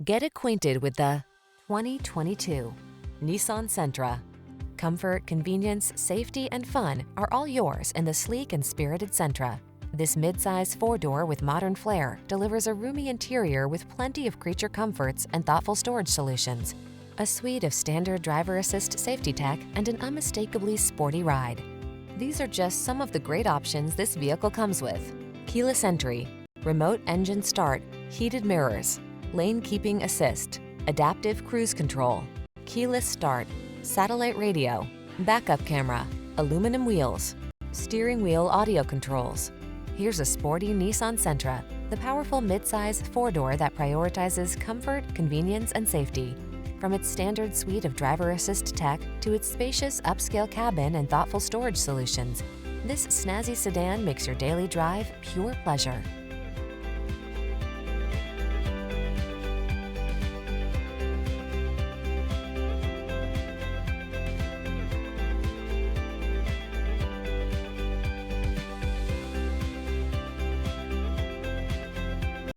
Get acquainted with the 2022 Nissan Sentra. Comfort, convenience, safety, and fun are all yours in the sleek and spirited Sentra. This midsize four-door with modern flair delivers a roomy interior with plenty of creature comforts and thoughtful storage solutions, a suite of standard driver assist safety tech, and an unmistakably sporty ride. These are just some of the great options this vehicle comes with: keyless entry, remote engine start, heated mirrors, lane keeping assist, adaptive cruise control, keyless start, satellite radio, backup camera, aluminum wheels, steering wheel audio controls. Here's a sporty Nissan Sentra, the powerful midsize four-door that prioritizes comfort, convenience, and safety. From its standard suite of driver assist tech to its spacious upscale cabin and thoughtful storage solutions, this snazzy sedan makes your daily drive pure pleasure.